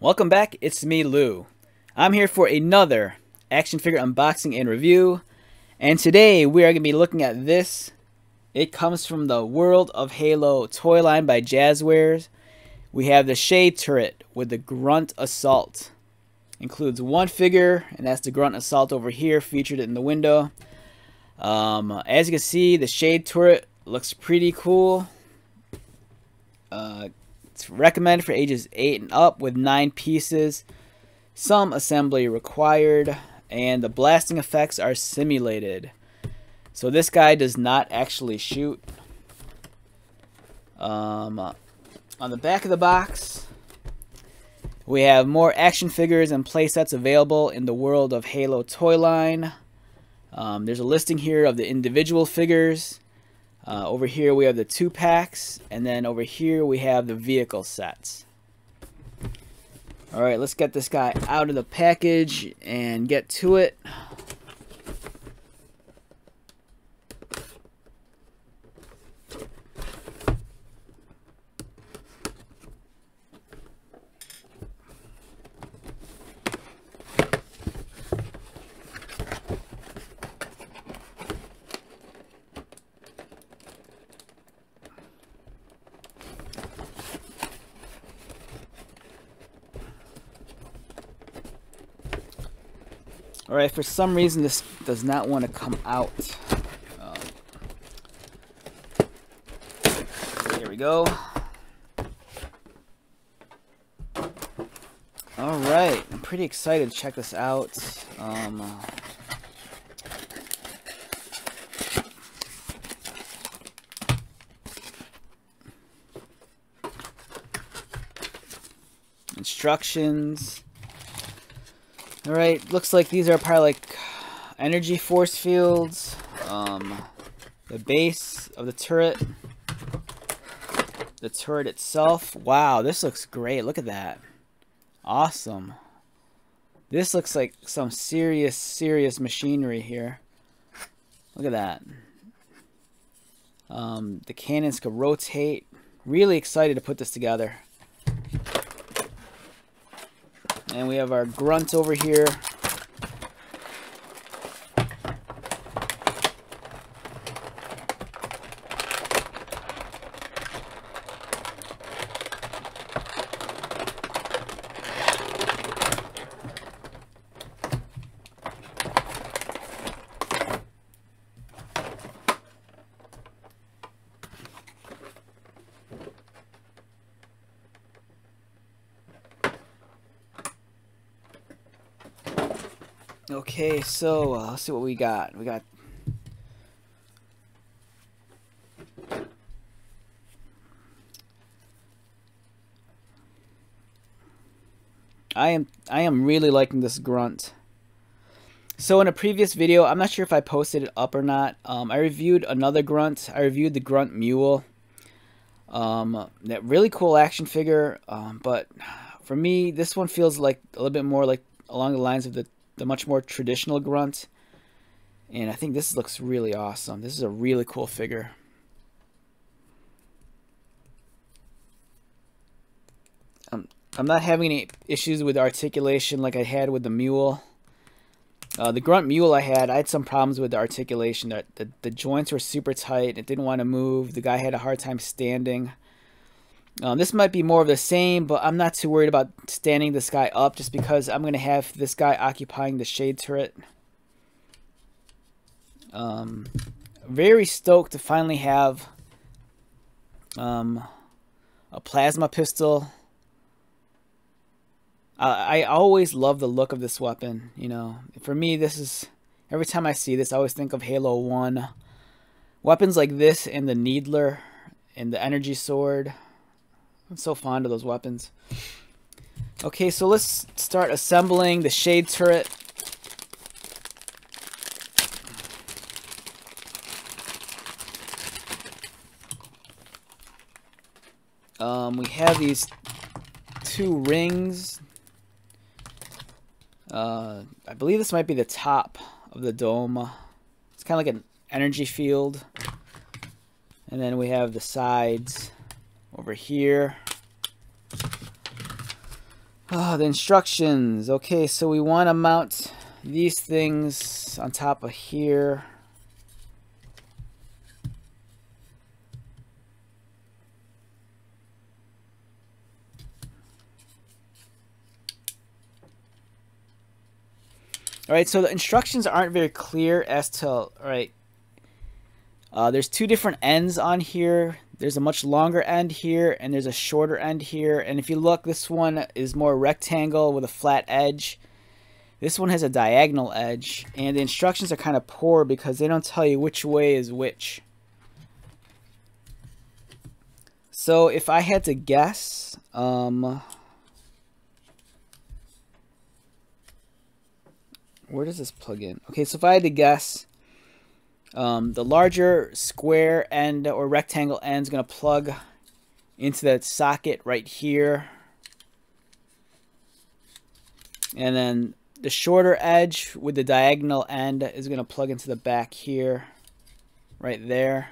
Welcome back, it's me, Lou. I'm here for another action figure unboxing and review, and today we are going to be looking at this. It comes from the World of Halo toy line by Jazzwares. We have the Shade Turret with the Grunt Assault. Includes one figure, and that's the Grunt Assault over here, featured in the window. As you can see, the Shade Turret looks pretty cool. It's recommended for ages 8 and up with 9 pieces. Some assembly required, and the blasting effects are simulated. So this guy does not actually shoot. On the back of the box, we have more action figures and playsets available in the World of Halo toy line. There's a listing here of the individual figures. Over here we have the 2-packs, and then over here we have the vehicle sets. Alright, let's get this guy out of the package and get to it. Alright, for some reason this does not want to come out. Here we go. Alright, I'm pretty excited to check this out. Instructions. Alright, looks like these are probably like energy force fields. The base of the turret itself. Wow, this looks great. Look at that. Awesome. This looks like some serious machinery here. Look at that. The cannons could rotate. Really excited to put this together. And we have our grunt over here. Okay, so let's see what we got. I am really liking this grunt. So in a previous video, I'm not sure if I posted it up or not. I reviewed another grunt. I reviewed the Grunt Mule. That really cool action figure. But for me, this one feels like a little bit more like along the lines of the much more traditional grunt, and I think this looks really awesome. This is a really cool figure. I'm not having any issues with articulation like I had with the mule. The Grunt Mule I had some problems with the articulation. The joints were super tight. It didn't want to move. The guy had a hard time standing. This might be more of the same, but I'm not too worried about standing this guy up just because I'm going to have this guy occupying the Shade Turret. Very stoked to finally have a plasma pistol. I always love the look of this weapon. You know, for me, this is, every time I see this, I always think of Halo 1. Weapons like this and the Needler and the Energy Sword. I'm so fond of those weapons. Okay, so let's start assembling the Shade Turret. We have these 2 rings. I believe this might be the top of the dome. It's kind of like an energy field. And then we have the sides over here. The instructions. Okay, so we want to mount these things on top of here. Alright, so the instructions aren't very clear as to, alright, there's two different ends on here. There's a much longer end here, and there's a shorter end here. And if you look, this one is more rectangle with a flat edge. This one has a diagonal edge, and the instructions are kind of poor because they don't tell you which way is which. So if I had to guess, where does this plug in? Okay, so if I had to guess, the larger square end or rectangle end is going to plug into that socket right here. And then the shorter edge with the diagonal end is going to plug into the back here, right there.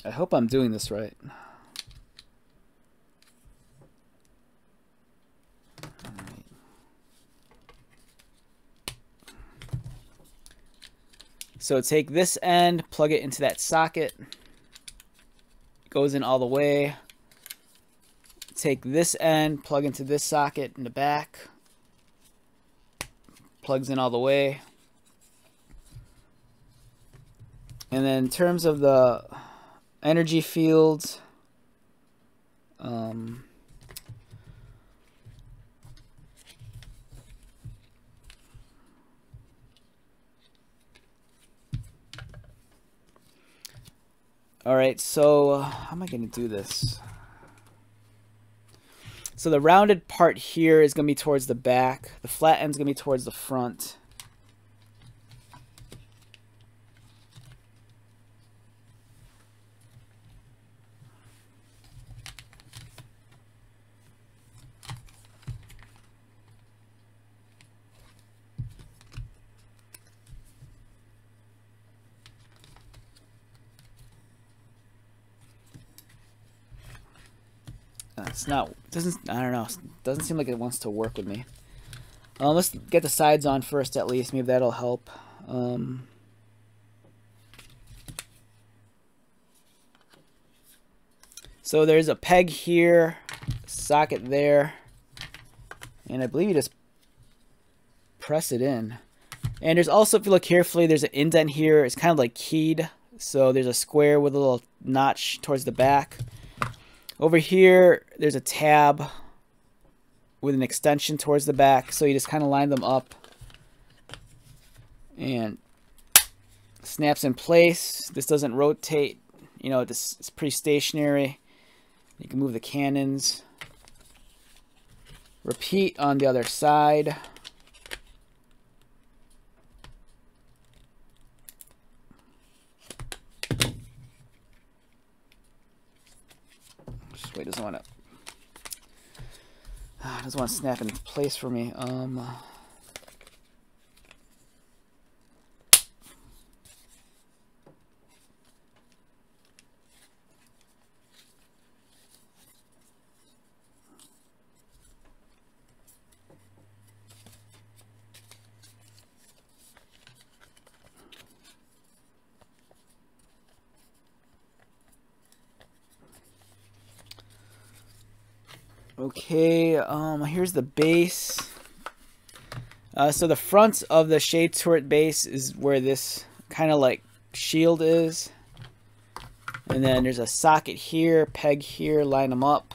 I hope I'm doing this right. So take this end, plug it into that socket. It goes in all the way. Take this end, plug into this socket in the back. Plugs in all the way. And then in terms of the energy fields, alright, so how am I going to do this? So the rounded part here is going to be towards the back. The flat end is going to be towards the front. It's not, I don't know, doesn't seem like it wants to work with me. Let's get the sides on first at least, maybe that'll help. So there's a peg here, socket there, and I believe you just press it in. And there's also, if you look carefully, there's an indent here, it's kind of like keyed, so there's a square with a little notch towards the back. Over here, there's a tab with an extension towards the back, so you just kind of line them up and snaps in place. This doesn't rotate, you know, it's pretty stationary. You can move the cannons. Repeat on the other side. Wait, doesn't want to snap in place for me. Okay, here's the base. So the front of the shade turret base is where this kind of like shield is. And then there's a socket here, peg here, line them up.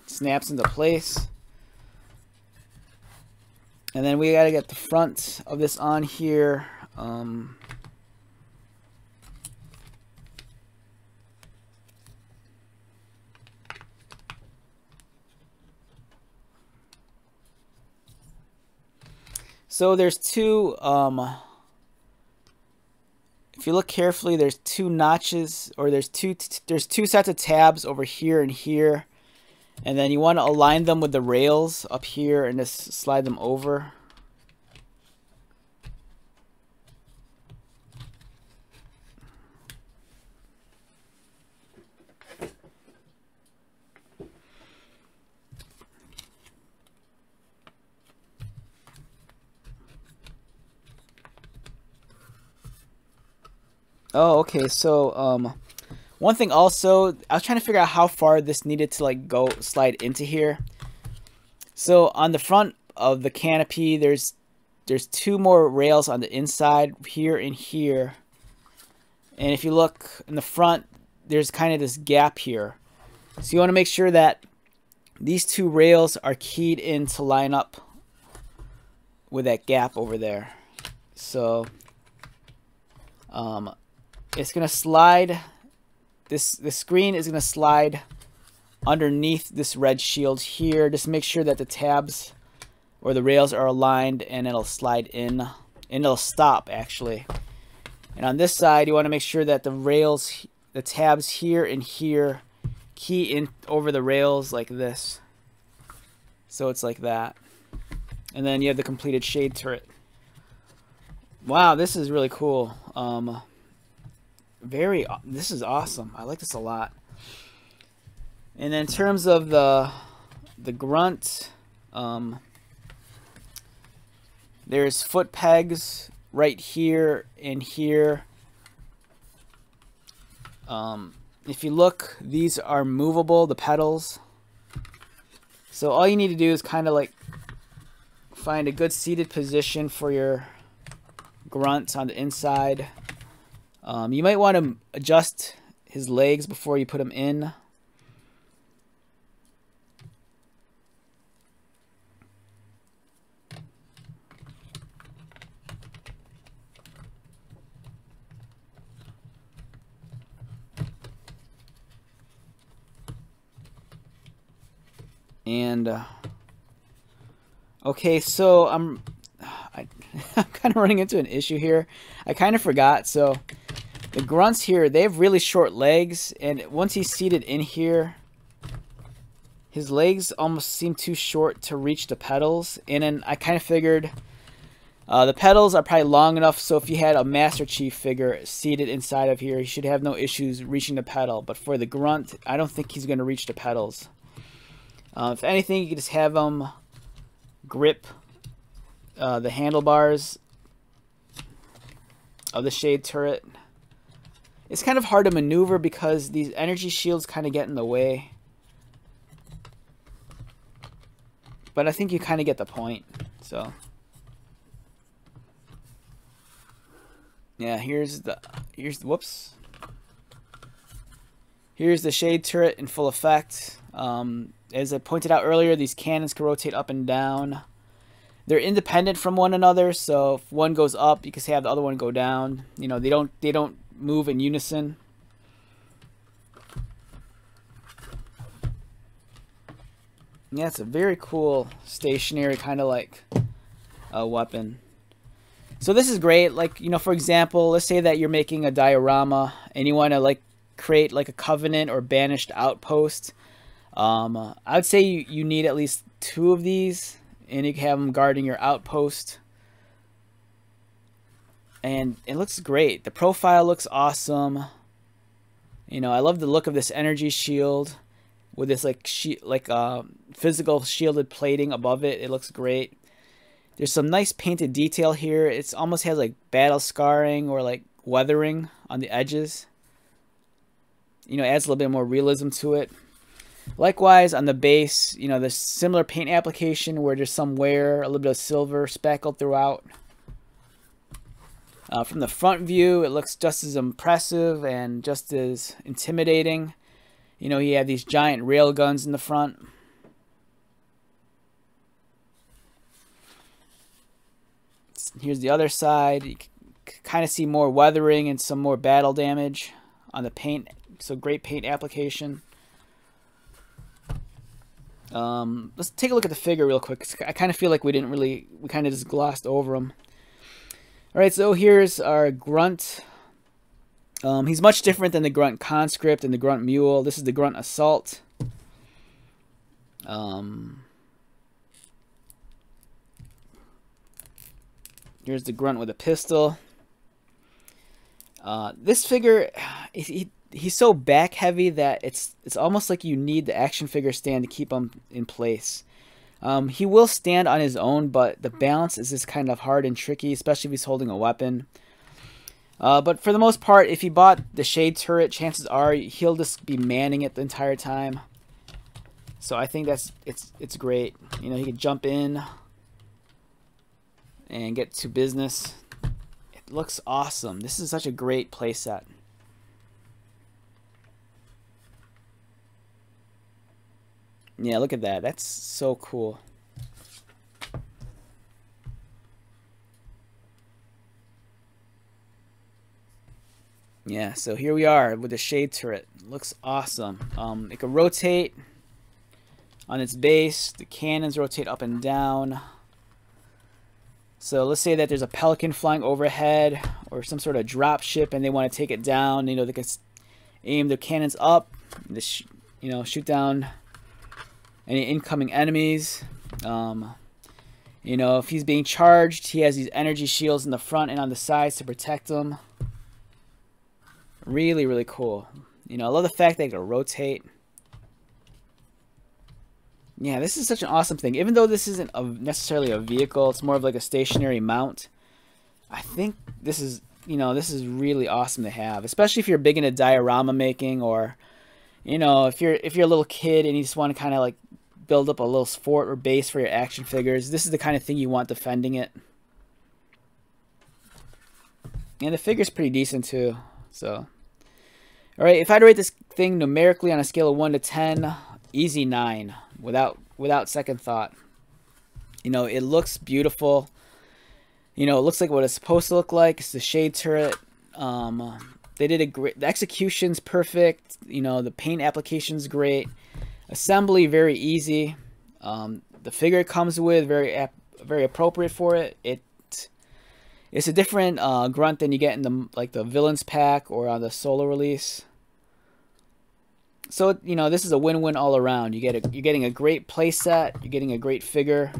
Snaps into place. And then we gotta get the front of this on here. So there's two, If you look carefully, there's two notches, or there's two sets of tabs over here and here. And then you want to align them with the rails up here and just slide them over. Oh, okay. So, one thing also, I was trying to figure out how far this needed to like go slide into here. So on the front of the canopy, there's two more rails on the inside here and here. And if you look in the front, there's kind of this gap here. So you want to make sure that these two rails are keyed in to line up with that gap over there. So it's going to slide, the screen is going to slide underneath this red shield here. Just make sure that the tabs or the rails are aligned, and it'll slide in, and it'll stop actually. And on this side, you want to make sure that the rails, the tabs here and here, key in over the rails like this. So it's like that. And then you have the completed shade turret. Wow, this is really cool. This is awesome. I like this a lot. And then in terms of the grunt, there's foot pegs right here and here. If you look, these are movable, the pedals. So all you need to do is kind of like find a good seated position for your grunt on the inside. You might want to adjust his legs before you put him in. And okay, so I'm kind of running into an issue here. I kind of forgot. So the grunts here, they have really short legs, and once he's seated in here, his legs almost seem too short to reach the pedals. And then I kind of figured the pedals are probably long enough, so if you had a Master Chief figure seated inside of here, he should have no issues reaching the pedal. But for the grunt, I don't think he's going to reach the pedals. If anything, you can just have him grip the handlebars of the shade turret. It's kind of hard to maneuver because these energy shields kind of get in the way. But I think you kind of get the point. So yeah, here's whoops. Here's the shade turret in full effect. As I pointed out earlier, these cannons can rotate up and down. They're independent from one another, so if one goes up, you can have the other one go down. You know, they don't move in unison. Yeah, it's a very cool stationary kind of like weapon. So this is great. Like, you know, for example, let's say that you're making a diorama and you want to like create like a Covenant or Banished outpost. I would say you need at least 2 of these, and you can have them guarding your outpost. And it looks great. The profile looks awesome. You know, I love the look of this energy shield with this like physical shielded plating above it. It looks great. There's some nice painted detail here. It almost has like battle scarring or like weathering on the edges. You know, it adds a little bit more realism to it. Likewise, on the base, you know, there's similar paint application where there's some wear, a little bit of silver speckled throughout. From the front view, it looks just as impressive and just as intimidating. You know, you have these giant rail guns in the front. Here's the other side. You can kind of see more weathering and some more battle damage on the paint. So great paint application. Let's take a look at the figure real quick. I kind of feel like we kind of just glossed over him. Alright, so here's our grunt He's much different than the Grunt Conscript and the Grunt Mule. This is the Grunt Assault. Here's the Grunt with a pistol. This figure, he's so back heavy that it's almost like you need the action figure stand to keep him in place. He will stand on his own, but the balance is just kind of hard and tricky, especially if he's holding a weapon. But for the most part, if he bought the Shade Turret, chances are he'll just be manning it the entire time. So I think it's great. You know, he can jump in and get to business. It looks awesome. This is such a great playset. Yeah, look at that. That's so cool. Yeah, so here we are with the Shade Turret. Looks awesome. It can rotate on its base. The cannons rotate up and down. So let's say that there's a Pelican flying overhead or some sort of drop ship and they want to take it down. You know, they can aim their cannons up, you know, shoot down any incoming enemies. You know, if he's being charged, he has these energy shields in the front and on the sides to protect him. Really, really cool. You know, I love the fact that it can rotate. Yeah, this is such an awesome thing. Even though this isn't necessarily a vehicle, it's more of like a stationary mount. I think this is, you know, this is really awesome to have, especially if you're big into diorama making, or, you know, if you're a little kid and you just want to kind of like build up a little fort or base for your action figures. This is the kind of thing you want defending it. And the figure's pretty decent too. So, all right, if I had to rate this thing numerically on a scale of 1 to 10, easy 9, without second thought. You know, it looks beautiful. You know, it looks like what it's supposed to look like. It's the Shade Turret. They did a great. The execution's perfect. You know, the paint application's great. Assembly very easy. The figure it comes with very appropriate for it. It's a different Grunt than you get in the Villains pack or on the solo release. So, you know, this is a win-win all around. You're getting a great play set. You're getting a great figure,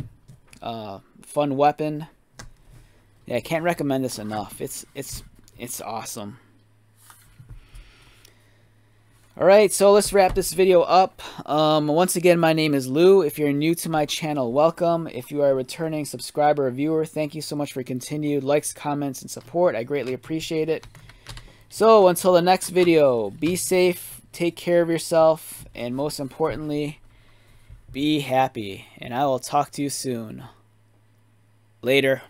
fun weapon. Yeah, I can't recommend this enough. It's awesome. All right, so let's wrap this video up. Once again, my name is Lou. If you're new to my channel, welcome. If you are a returning subscriber or viewer, thank you so much for your continued likes, comments, and support. I greatly appreciate it. So until the next video, be safe, take care of yourself, and most importantly, be happy. And I will talk to you soon. Later.